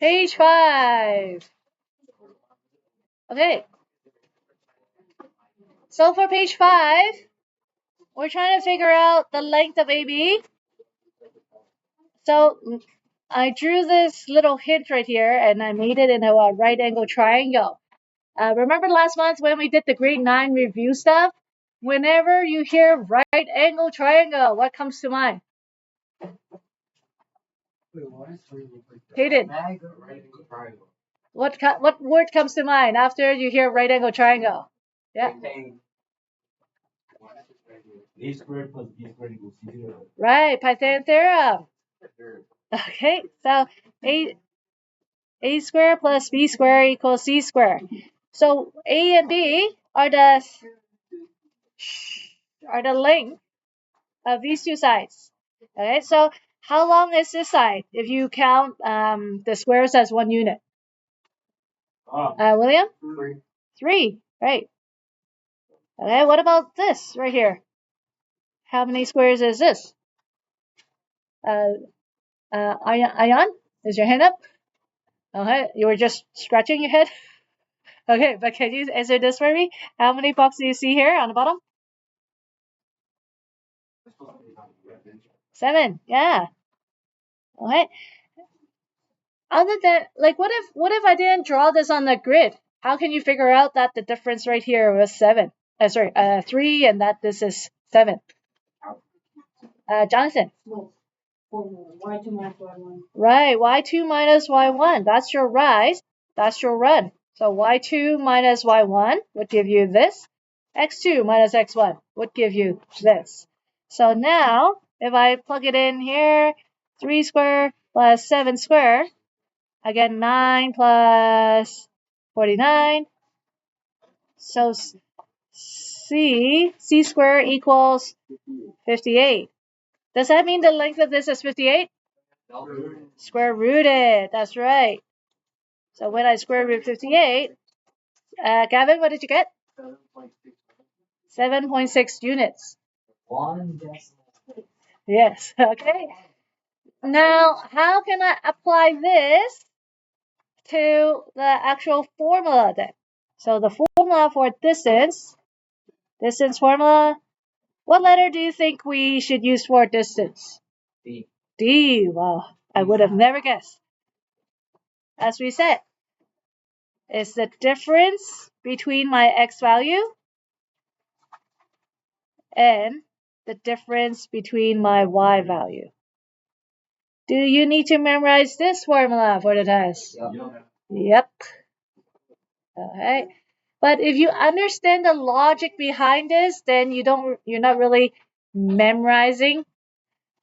Page 5. Okay. So for page 5, we're trying to figure out the length of AB. So I drew this little hint right here, and I made it in a right angle triangle. Remember last month when we did the grade 9 review stuff? Whenever you hear right angle triangle, what comes to mind? Hayden, what word comes to mind after you hear right angle triangle? Yeah. A squared plus B squared equals C0. Right, Pythagorean theorem. Okay, so a squared plus b squared equals c squared. So a and b are the length of these two sides. Okay, so how long is this side if you count the squares as 1 unit? William? 3, right. Okay, what about this right here? How many squares is this? Ion, is your hand up? Okay, you were just scratching your head? Okay, but can you answer this for me? How many boxes do you see here on the bottom? 7, yeah. Okay. Other than, like, what if I didn't draw this on the grid? How can you figure out that the difference right here was 7? 3, and that this is 7. Jonathan. Y2 minus Y1. Right, Y2 minus Y1. That's your rise. That's your run. So Y2 minus Y1 would give you this. X2 minus X1 would give you this. So now, if I plug it in here, 3 squared plus 7 squared, I get 9 plus 49. So C squared equals 58. Does that mean the length of this is 58? Square rooted. That's right. So when I square root 58, Gavin, what did you get? 7.6 units. 1 decimal. Yes. Okay. Now, how can I apply this to the actual formula then? So the formula for distance formula, what letter do you think we should use for distance? D. D. Wow, I would have never guessed. As we said, it's the difference between my x value and the difference between my y value. Do you need to memorize this formula for the test? Yep. Okay. But if you understand the logic behind this, then you're not really memorizing.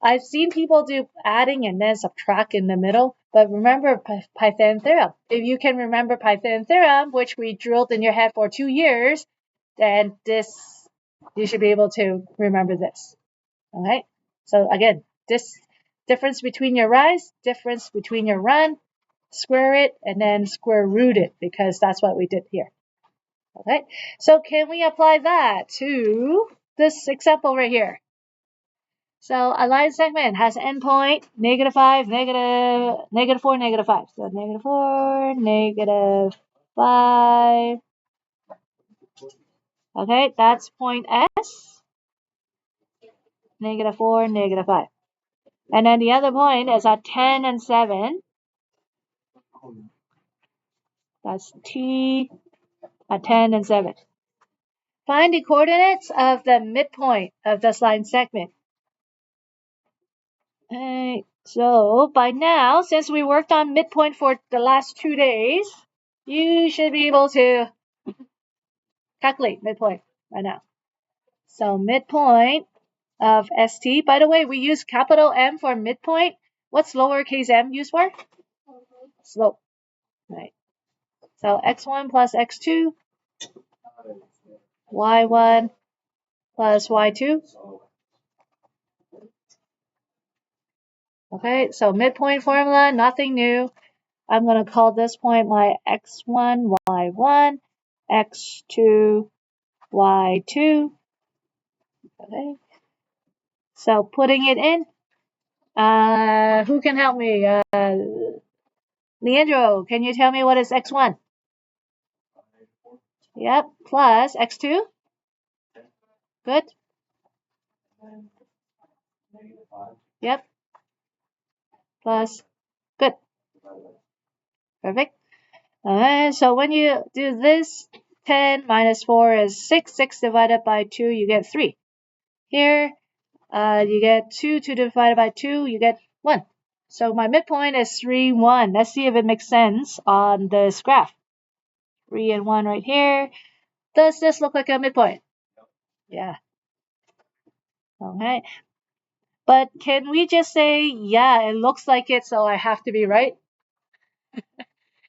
I've seen people do adding and then subtract in the middle, but remember Pythagorean theorem. If you can remember Pythagorean theorem, which we drilled in your head for 2 years, then you should be able to remember this. Okay? So again, this difference between your rise, difference between your run, square it, and then square root it, because that's what we did here. Okay? So can we apply that to this example right here? So a line segment has endpoint -5, -4, -5. So -4, -5. Okay, that's point S. -4, -5. And then the other point is at 10 and 7. That's T at 10 and 7. Find the coordinates of the midpoint of this line segment. Okay, so by now, since we worked on midpoint for the last 2 days, you should be able to calculate midpoint right now. So midpoint of ST. By the way, we use capital M for midpoint. What's lowercase m used for? Slope. Right. So x1 plus x2, y1 plus y2. Okay, so midpoint formula, nothing new. I'm going to call this point my x1, y1, x2, y2. Okay. So putting it in, Who can help me? Leandro, can you tell me what is x1? Yep, plus x2. Good. Yep, plus. Good. Perfect. Alright, so when you do this, 10 minus 4 is 6. 6 divided by 2, you get 3. Here, you get 2. 2 divided by 2, you get 1. So my midpoint is 3, 1. Let's see if it makes sense on this graph. 3 and 1 right here. Does this look like a midpoint? Yeah. Okay. But can we just say, yeah, it looks like it, so I have to be right?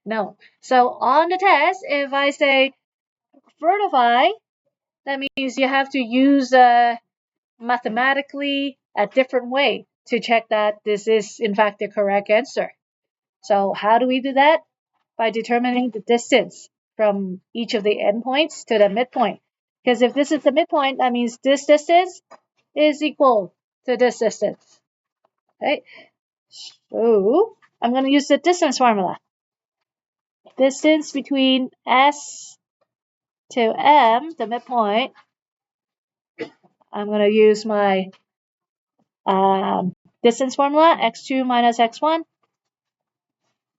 No. So on the test, if I say verify, that means you have to use mathematically a different way to check that this is in fact the correct answer. So how do we do that? By determining the distance from each of the endpoints to the midpoint. Because if this is the midpoint, that means this distance is equal to this distance. Okay, so I'm going to use the distance formula. Distance between S to M, the midpoint, I'm going to use my distance formula, x2 minus x1,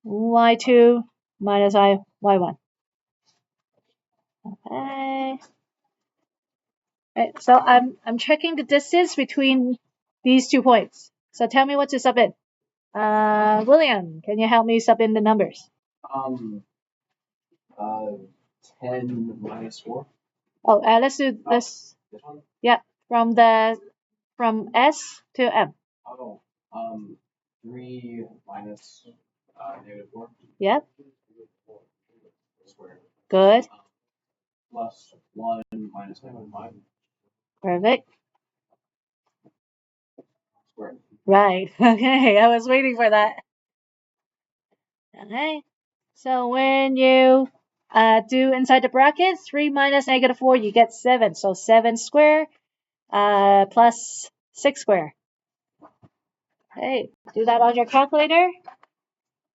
y2 minus y1. Okay. Right, so I'm checking the distance between these 2 points. So tell me what to sub in. William, can you help me sub in the numbers? Um, 10 minus 4. Oh, let's do this. This one? Yeah, from S to M. Oh, 3 minus negative 4 Yep, squared. good, Plus 1 minus negative 5 perfect. squared. Right. Okay, I was waiting for that. Okay. So when you do inside the bracket, 3 minus negative 4, you get 7. So 7 square plus 6 square. Okay, do that on your calculator.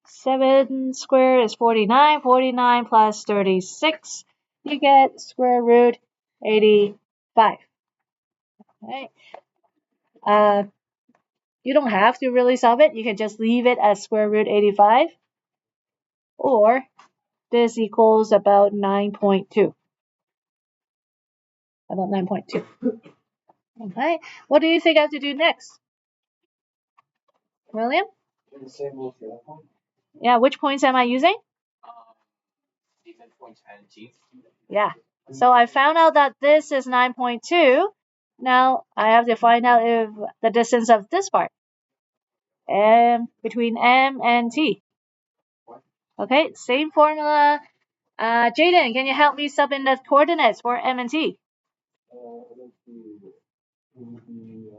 7 square is 49. 49 plus 36, you get square root 85. Okay. You don't have to really solve it. You can just leave it as square root 85. Or this equals about 9.2. About 9.2. Okay. What do you think I have to do next? William? The same with the other point. Yeah, which points am I using? The midpoint and teeth. Yeah. So I found out that this is 9.2. Now I have to find out if the distance of this part between M and T. Okay, same formula. Jaden, can you help me sub in the coordinates for M and T? Let's see. It would be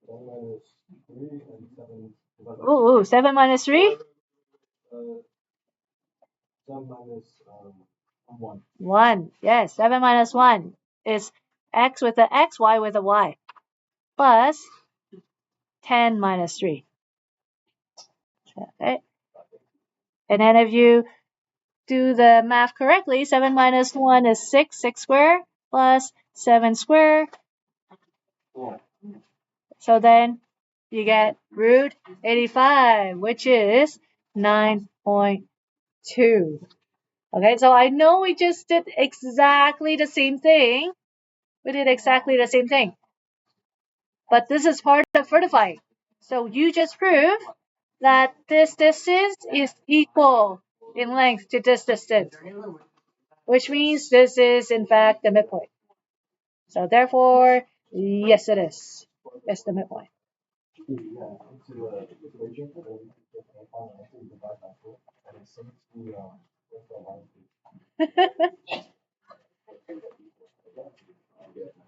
1 minus 3 and 7 divided by Ooh, 7 minus 3? 7 minus 1. 1. Yes, 7 minus 1 is x with a x, y with a y, plus 10 minus 3. Okay. And then if you do the math correctly, 7 minus 1 is 6, 6 square, plus 7 square. So then you get root 85, which is 9.2. Okay, so I know we just did exactly the same thing. We did exactly the same thing. But this is part of verifying. So you just prove that this distance is equal in length to this distance, which means this is in fact the midpoint. So therefore, yes it is. It's the midpoint.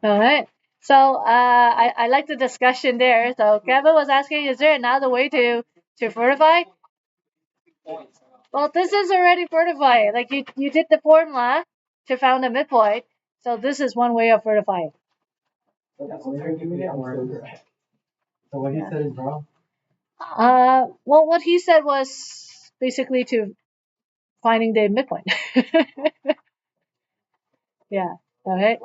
All right. So I like the discussion there. So Kevin was asking, is there another way to verify? Well, this is already verifying. Like you did the formula to find the midpoint. So this is one way of verifying. So what he said is wrong? Well, what he said was basically to finding the midpoint. Yeah. Okay.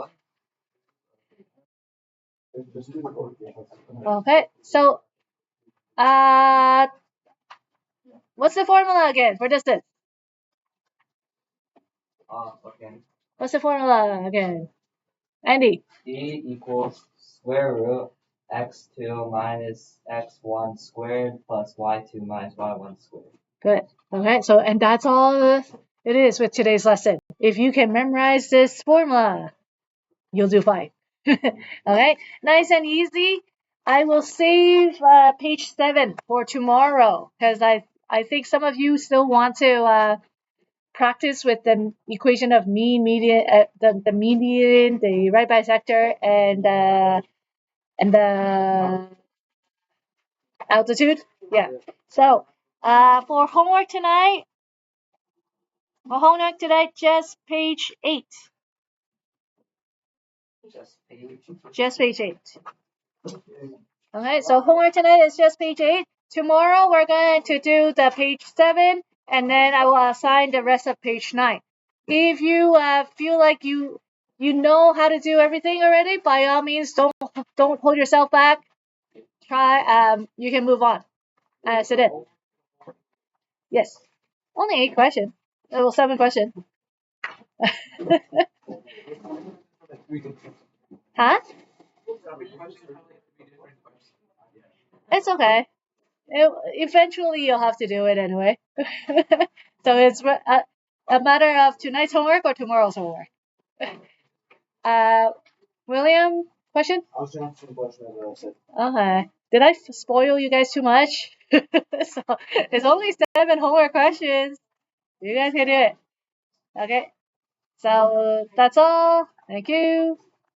Okay. So, uh, what's the formula again for distance? Okay. What's the formula again? Andy. D equals square root x2 minus x1 squared plus y2 minus y1 squared. Good. Okay. So, and that's all it is with today's lesson. If you can memorize this formula, you'll do fine. Okay. Nice and easy. I will save page 7 for tomorrow because I think some of you still want to practice with the equation of mean, median, the median, the right bisector, and the altitude. Yeah. So for homework tonight, just page 8. Just page 8. Okay. So homework tonight is just page 8. Tomorrow we're going to do the page 7, and then I will assign the rest of page 9. If you feel like you know how to do everything already, by all means, don't hold yourself back. Try. You can move on. Sit in. Yes. Only 8 questions. Well, 7 questions. Huh? It's okay. Eventually, you'll have to do it anyway. So it's a matter of tonight's homework or tomorrow's homework. William, question? I was answering the question that I said. Okay. Did I spoil you guys too much? So it's only 7 homework questions. You guys can do it. Okay. So that's all. Thank you.